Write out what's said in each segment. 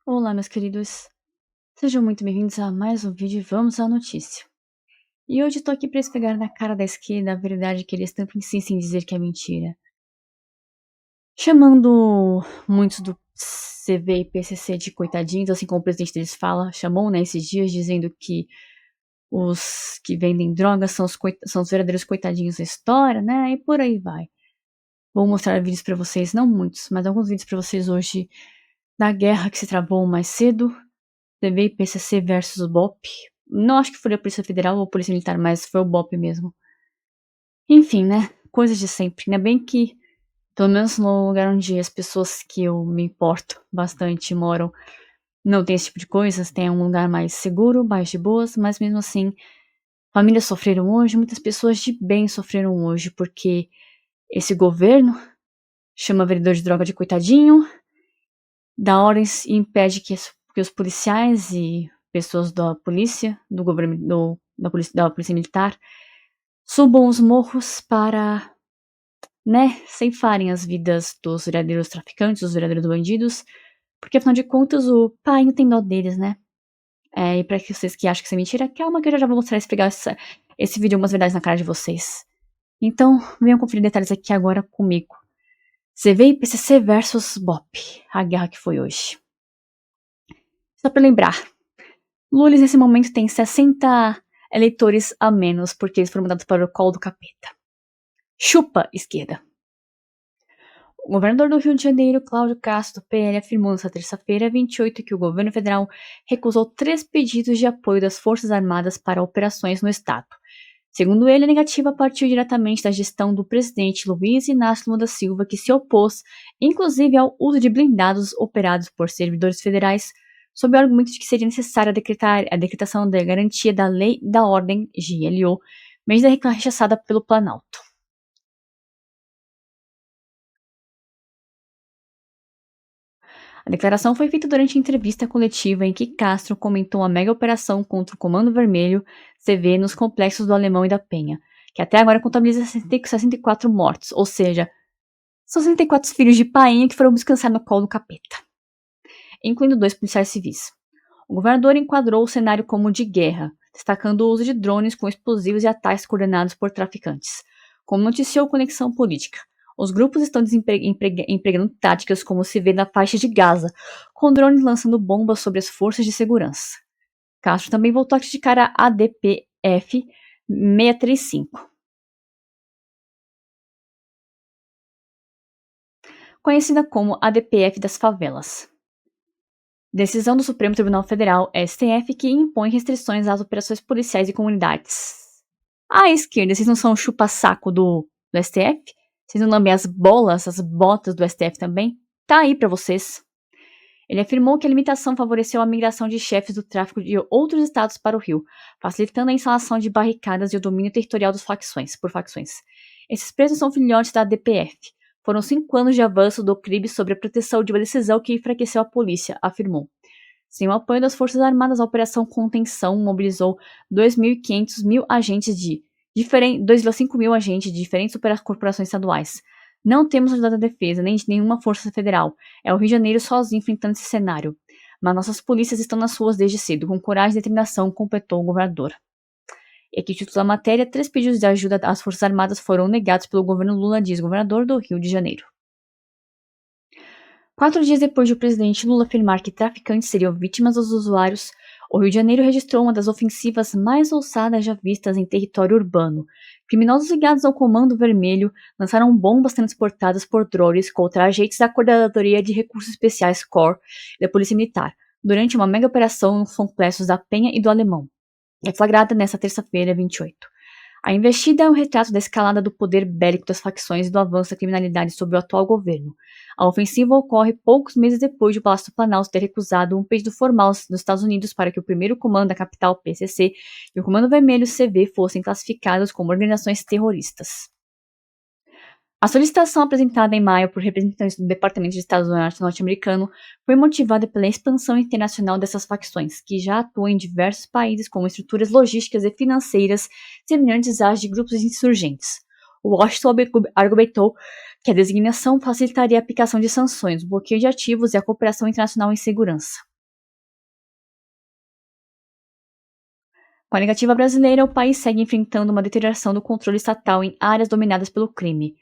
Olá, meus queridos. Sejam muito bem-vindos a mais um vídeo e vamos à notícia. E hoje tô aqui para esfregar na cara da esquerda a verdade que eles tanto insistem em dizer que é mentira. Chamando muitos do CV e PCC de coitadinhos, assim como o presidente deles chamou esses dias, dizendo que os que vendem drogas são os verdadeiros coitadinhos da história, né? E por aí vai. Vou mostrar vídeos para vocês, não muitos, mas alguns vídeos para vocês hoje da guerra que se travou mais cedo. TV e PCC versus BOP. Não acho que foi a Polícia Federal ou a Polícia Militar, mas foi o BOP mesmo. Enfim, né? Coisas de sempre. Ainda bem que, pelo menos no lugar onde as pessoas que eu me importo bastante moram, não tem esse tipo de coisas. Tem um lugar mais seguro, mais de boas, mas mesmo assim, famílias sofreram hoje, muitas pessoas de bem sofreram hoje, porque esse governo chama vereador de droga de coitadinho, dá ordens e impede que os policiais e pessoas da polícia, do governo, da polícia militar, subam os morros para, né, ceifarem as vidas dos verdadeiros traficantes, dos verdadeiros bandidos, porque afinal de contas o pai não tem dó deles, né? E pra vocês que acham que isso é mentira, calma que eu já vou mostrar esse vídeo algumas verdades na cara de vocês. Então, venham conferir detalhes aqui agora comigo. CV e PCC versus BOP, a guerra que foi hoje. Só pra lembrar, Lula nesse momento tem 60 eleitores a menos, porque eles foram mandados para o colo do capeta. Chupa, esquerda. O governador do Rio de Janeiro, Cláudio Castro, do PL, afirmou nesta terça-feira, 28, que o governo federal recusou 3 pedidos de apoio das Forças Armadas para operações no estado. Segundo ele, a negativa partiu diretamente da gestão do presidente Luiz Inácio Lula da Silva, que se opôs, inclusive, ao uso de blindados operados por servidores federais, sob o argumento de que seria necessária a decretação da garantia da Lei da Ordem, GLO, medida rechaçada pelo Planalto. A declaração foi feita durante a entrevista coletiva em que Castro comentou a mega operação contra o Comando Vermelho CV nos complexos do Alemão e da Penha, que até agora contabiliza 64 mortos, ou seja, são 64 filhos de painha que foram descansar no colo do capeta, incluindo 2 policiais civis. O governador enquadrou o cenário como de guerra, destacando o uso de drones com explosivos e ataques coordenados por traficantes. Como noticiou Conexão Política, os grupos estão empregando táticas como se vê na faixa de Gaza, com drones lançando bombas sobre as forças de segurança. Castro também voltou a criticar a ADPF 635. Conhecida como ADPF das favelas. Decisão do Supremo Tribunal Federal, STF, que impõe restrições às operações policiais e comunidades. À esquerda, vocês não são o chupa-saco do STF? Vocês não lambem as bolas, as botas do STF também? Tá aí pra vocês. Ele afirmou que a limitação favoreceu a migração de chefes do tráfico de outros estados para o Rio, facilitando a instalação de barricadas e o domínio territorial por facções. Esses presos são filhotes da DPF. Foram 5 anos de avanço do CRIB sobre a proteção de uma decisão que enfraqueceu a polícia, afirmou. Sem o apoio das Forças Armadas, a Operação Contenção mobilizou 2.500 agentes de 2,5 mil agentes de diferentes corporações estaduais. Não temos ajuda da defesa, nem de nenhuma força federal. É o Rio de Janeiro sozinho enfrentando esse cenário. Mas nossas polícias estão nas ruas desde cedo, com coragem e determinação, completou o governador. E aqui, título da matéria, 3 pedidos de ajuda às Forças Armadas foram negados pelo governo Lula, diz governador do Rio de Janeiro. 4 dias depois de o presidente Lula afirmar que traficantes seriam vítimas dos usuários, o Rio de Janeiro registrou uma das ofensivas mais ousadas já vistas em território urbano. Criminosos ligados ao Comando Vermelho lançaram bombas transportadas por drones contra agentes da Coordenadoria de Recursos Especiais COR e da Polícia Militar, durante uma mega operação nos complexos da Penha e do Alemão. É flagrada nesta terça-feira, 28. A investida é um retrato da escalada do poder bélico das facções e do avanço da criminalidade sob o atual governo. A ofensiva ocorre poucos meses depois de o Palácio do Planalto ter recusado um pedido formal dos Estados Unidos para que o primeiro comando da capital, PCC, e o Comando Vermelho, CV, fossem classificados como organizações terroristas. A solicitação apresentada em maio por representantes do Departamento de Estado norte-americano foi motivada pela expansão internacional dessas facções, que já atuam em diversos países com estruturas logísticas e financeiras semelhantes às de grupos insurgentes. O Washington argumentou que a designação facilitaria a aplicação de sanções, o bloqueio de ativos e a cooperação internacional em segurança. Com a negativa brasileira, o país segue enfrentando uma deterioração do controle estatal em áreas dominadas pelo crime.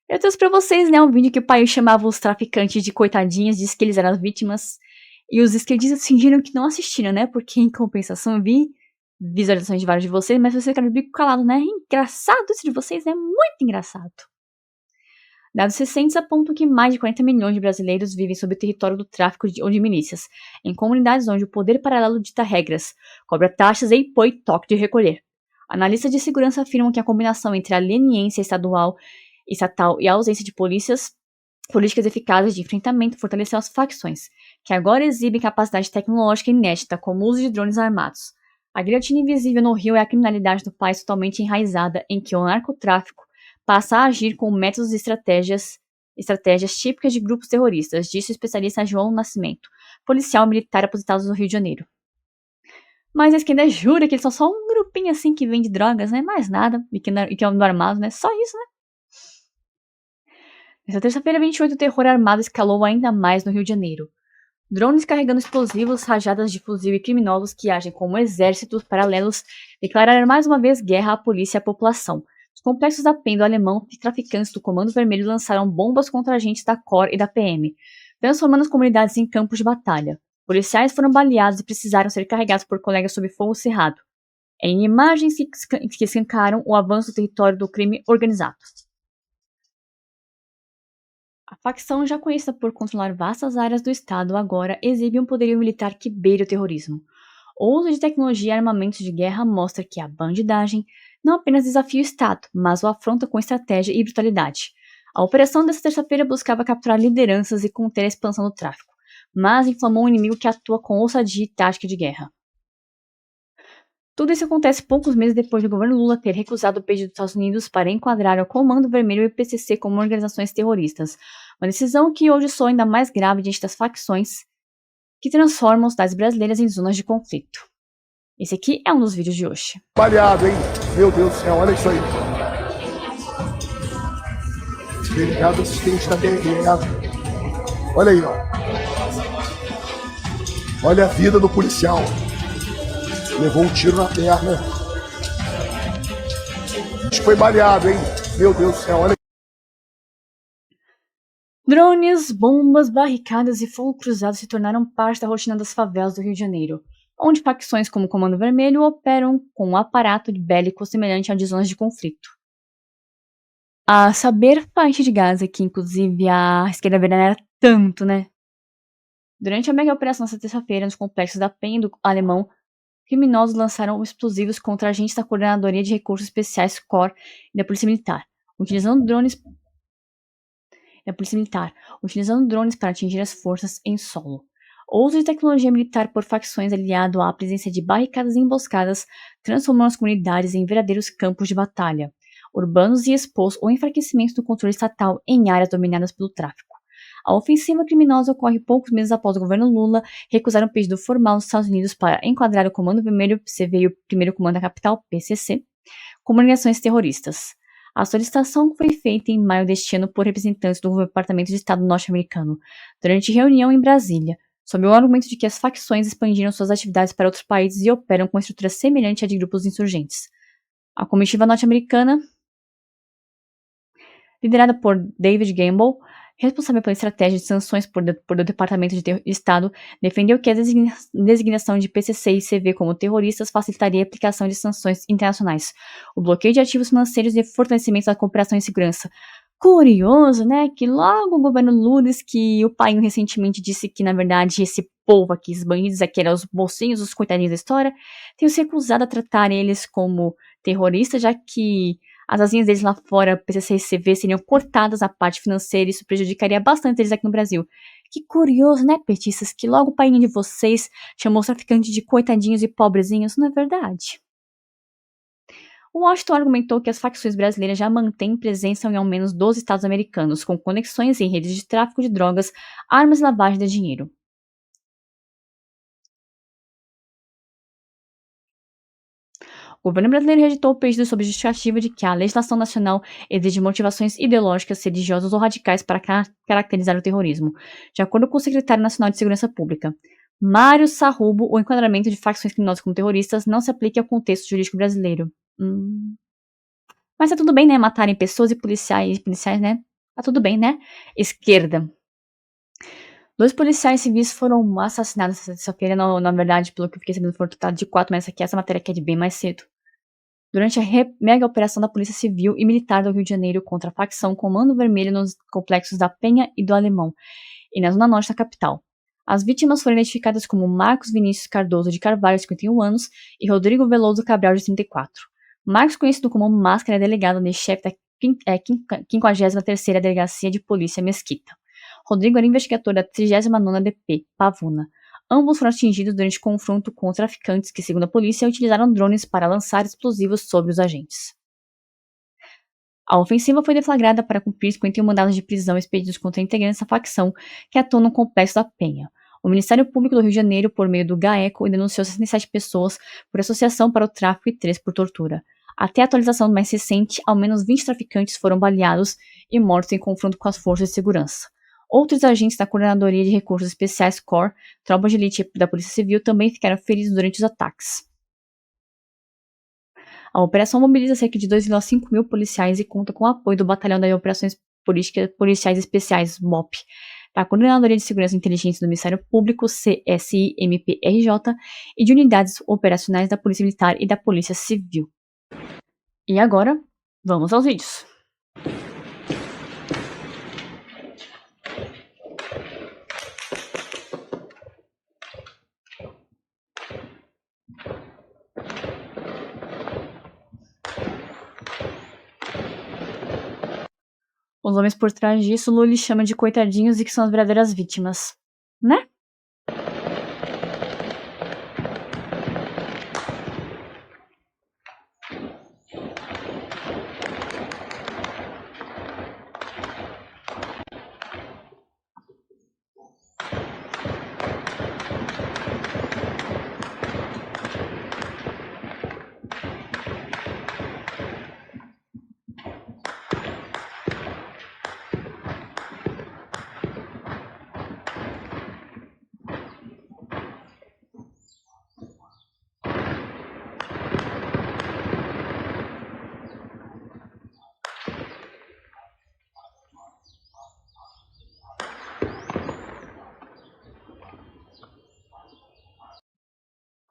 Eu trouxe pra vocês, né, um vídeo que o país chamava os traficantes de coitadinhas, disse que eles eram as vítimas, e os esquerdistas fingiram que não assistiram, né, porque em compensação eu vi visualizações de vários de vocês, mas vocês ficaram de bico calado, né, engraçado isso de vocês, é muito engraçado. Dados recentes apontam que mais de 40 milhões de brasileiros vivem sob o território do tráfico ou de milícias, em comunidades onde o poder paralelo dita regras, cobra taxas e impõe toque de recolher. Analistas de segurança afirmam que a combinação entre a leniência estatal e a ausência de políticas eficazes de enfrentamento fortaleceu as facções, que agora exibem capacidade tecnológica inédita, como o uso de drones armados. A guilhotina invisível no Rio é a criminalidade do país totalmente enraizada em que o narcotráfico passa a agir com métodos e estratégias típicas de grupos terroristas, disse o especialista João Nascimento, policial militar aposentado no Rio de Janeiro. Mas a esquerda jura que eles são só um grupinho assim que vende drogas, né? Mais nada, e que é um armado, né? Só isso, né? Nessa terça-feira, 28, o terror armado escalou ainda mais no Rio de Janeiro. Drones carregando explosivos, rajadas de fuzil e criminosos que agem como exércitos paralelos declararam mais uma vez guerra à polícia e à população. Os complexos da PEN do alemão e traficantes do Comando Vermelho lançaram bombas contra agentes da COR e da PM, transformando as comunidades em campos de batalha. Policiais foram baleados e precisaram ser carregados por colegas sob fogo cerrado. Em imagens que escancaram o avanço do território do crime organizado. A facção, já conhecida por controlar vastas áreas do Estado, agora exibe um poderio militar que beira o terrorismo. O uso de tecnologia e armamentos de guerra mostra que a bandidagem não apenas desafia o Estado, mas o afronta com estratégia e brutalidade. A operação desta terça-feira buscava capturar lideranças e conter a expansão do tráfico, mas inflamou um inimigo que atua com ousadia e tática de guerra. Tudo isso acontece poucos meses depois do governo Lula ter recusado o pedido dos Estados Unidos para enquadrar o Comando Vermelho e o PCC como organizações terroristas, uma decisão que hoje soa ainda mais grave diante das facções que transformam as cidades brasileiras em zonas de conflito. Esse aqui é um dos vídeos de hoje. Baleado, hein? Meu Deus do céu, olha isso aí. Delegado assistente da DRE. Olha aí, ó. Olha a vida do policial. Levou um tiro na perna. A gente foi baleado, hein? Meu Deus do céu, olha. Drones, bombas, barricadas e fogo cruzado se tornaram parte da rotina das favelas do Rio de Janeiro, onde facções como o Comando Vermelho operam com um aparato bélico semelhante ao de zonas de conflito. A saber, faixa de Gaza, que inclusive a esquerda venera tanto, né? Durante a mega operação nesta terça-feira, nos complexos da PEN e do Alemão, criminosos lançaram explosivos contra agentes da Coordenadoria de Recursos Especiais COR e da Polícia Militar, utilizando drones para atingir as forças em solo. O uso de tecnologia militar por facções aliado à presença de barricadas e emboscadas transformou as comunidades em verdadeiros campos de batalha, urbanos e expôs o enfraquecimento do controle estatal em áreas dominadas pelo tráfico. A ofensiva criminosa ocorre poucos meses após o governo Lula recusar um pedido formal dos Estados Unidos para enquadrar o Comando Vermelho, PCV e o Primeiro Comando da Capital, PCC, como organizações terroristas. A solicitação foi feita em maio deste ano por representantes do Departamento de Estado norte-americano, durante reunião em Brasília, sob o argumento de que as facções expandiram suas atividades para outros países e operam com estrutura semelhante à de grupos insurgentes. A comitiva norte-americana, liderada por David Gamble, responsável pela estratégia de sanções por do Departamento de Estado, defendeu que a designação de PCC e CV como terroristas facilitaria a aplicação de sanções internacionais, o bloqueio de ativos financeiros e fortalecimento da cooperação em segurança. Curioso, né, que logo o governo Lula disse que o pai recentemente disse que, na verdade, esse povo aqui, os bandidos aqui eram os bolsinhos, os coitadinhos da história, tem se recusado a tratar eles como terroristas, já que as asinhas deles lá fora, PCC e CV, seriam cortadas a parte financeira e isso prejudicaria bastante eles aqui no Brasil. Que curioso, né, petistas, que logo o pai de vocês chamou os traficantes de coitadinhos e pobrezinhos, não é verdade? O Washington argumentou que as facções brasileiras já mantêm presença em ao menos 12 estados americanos, com conexões em redes de tráfico de drogas, armas e lavagem de dinheiro. O governo brasileiro rejeitou o pedido sob justificativa de que a legislação nacional exige motivações ideológicas, religiosas ou radicais para caracterizar o terrorismo, de acordo com o secretário nacional de Segurança Pública. Mário Sarrubo, o enquadramento de facções criminosas como terroristas não se aplica ao contexto jurídico brasileiro. Mas tá tudo bem, né? Matarem pessoas e policiais, né? Tá tudo bem, né? Esquerda. 2 policiais civis foram assassinados essa terça-feira, na verdade, pelo que eu fiquei sabendo, foram total de 4, mas essa matéria aqui é de bem mais cedo. Durante a mega operação da Polícia Civil e Militar do Rio de Janeiro contra a facção Comando Vermelho nos complexos da Penha e do Alemão, e na zona norte da capital. As vítimas foram identificadas como Marcos Vinícius Cardoso de Carvalho, 51 anos, e Rodrigo Veloso Cabral, de 34. Marcos, conhecido como Máscara, é delegado e chefe da 53ª Delegacia de Polícia Mesquita. Rodrigo era investigador da 39ª DP, Pavuna. Ambos foram atingidos durante confronto com traficantes que, segundo a polícia, utilizaram drones para lançar explosivos sobre os agentes. A ofensiva foi deflagrada para cumprir 51 mandados de prisão expedidos contra integrantes da facção que atuam no Complexo da Penha. O Ministério Público do Rio de Janeiro, por meio do GAECO, denunciou 67 pessoas por associação para o tráfico e 3 por tortura. Até a atualização mais recente, ao menos 20 traficantes foram baleados e mortos em confronto com as forças de segurança. Outros agentes da Coordenadoria de Recursos Especiais COR, tropa de elite da Polícia Civil, também ficaram feridos durante os ataques. A operação mobiliza cerca de 2,5 mil policiais e conta com o apoio do Batalhão de Operações Policiais Especiais, BOP, da Coordenadoria de Segurança e Inteligência do Ministério Público, CSI-MPRJ, e de unidades operacionais da Polícia Militar e da Polícia Civil. E agora, vamos aos vídeos. Os homens por trás disso, Lully chama de coitadinhos e que são as verdadeiras vítimas, né?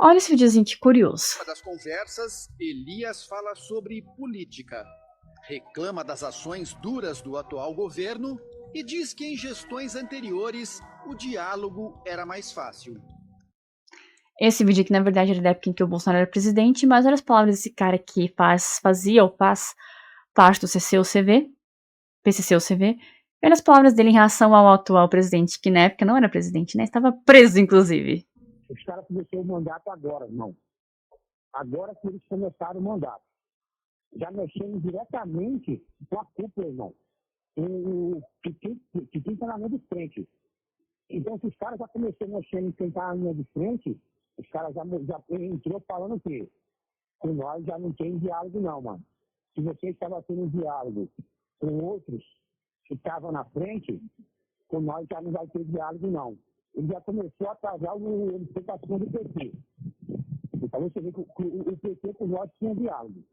Olha esse videozinho que curioso. Uma das conversas, Elias fala sobre política. Reclama das ações duras do atual governo e diz que em gestões anteriores o diálogo era mais fácil. Esse vídeo aqui, na verdade, era da época em que o Bolsonaro era presidente, mas olha as palavras desse cara que faz parte do PCC-CV. Olha as palavras dele em relação ao atual presidente, que na época não era presidente, né? Estava preso, inclusive. Os caras começaram o mandato agora, irmão. Agora que eles começaram o mandato. Já mexendo diretamente com a cúpula, irmão. Que tem tá na linha de frente. Então, se os caras já começaram mexendo em quem tá na linha de frente, os caras já entrou falando o quê? Com nós já não tem diálogo, não, mano. Se você estava tendo um diálogo com outros que estavam na frente, com nós já não vai ter diálogo, não. Ele já começou a atrasar a implementação do PT. Então você vê que o PT com nós tinha diálogo.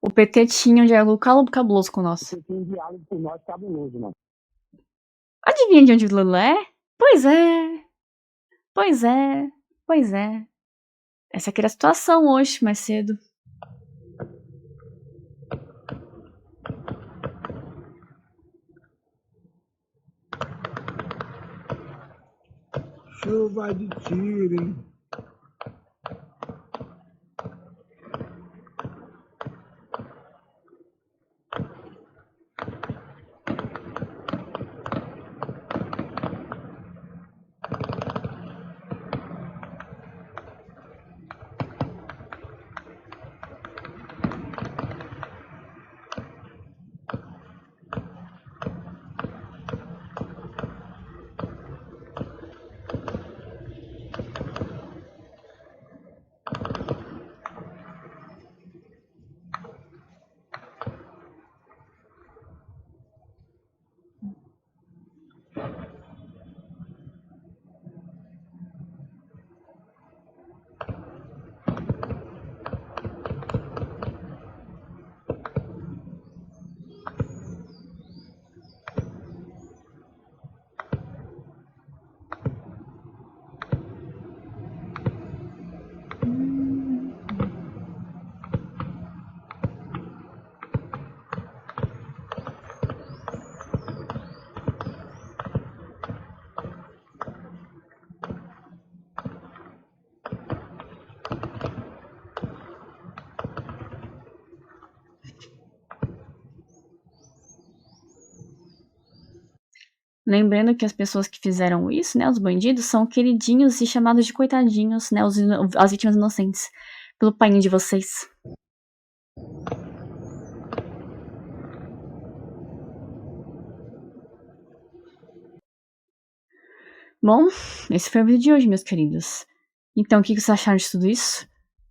O PT tinha um diálogo cabuloso com nós. O PT tinha um diálogo com nós cabuloso, mano. Adivinha de onde o Lula é? Pois é. Essa aqui era a situação hoje, mais cedo. Chuva de tiro, hein? Lembrando que as pessoas que fizeram isso, né, os bandidos, são queridinhos e chamados de coitadinhos, né, as vítimas inocentes, pelo painho de vocês. Bom, esse foi o vídeo de hoje, meus queridos. Então, o que vocês acharam de tudo isso?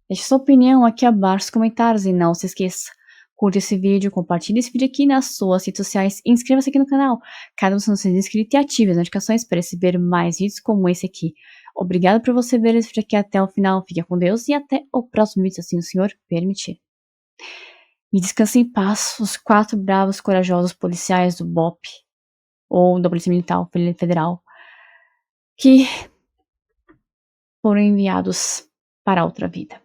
Deixe sua opinião aqui abaixo nos comentários e não se esqueça, curta esse vídeo, compartilhe esse vídeo aqui nas suas redes sociais e inscreva-se aqui no canal, caso você não seja inscrito, e ative as notificações para receber mais vídeos como esse aqui. Obrigado por você ver esse vídeo aqui até o final, fique com Deus e até o próximo vídeo, se assim o Senhor permitir. E descanse em paz os 4 bravos corajosos policiais do BOP, ou da Polícia Militar Federal, que foram enviados para outra vida.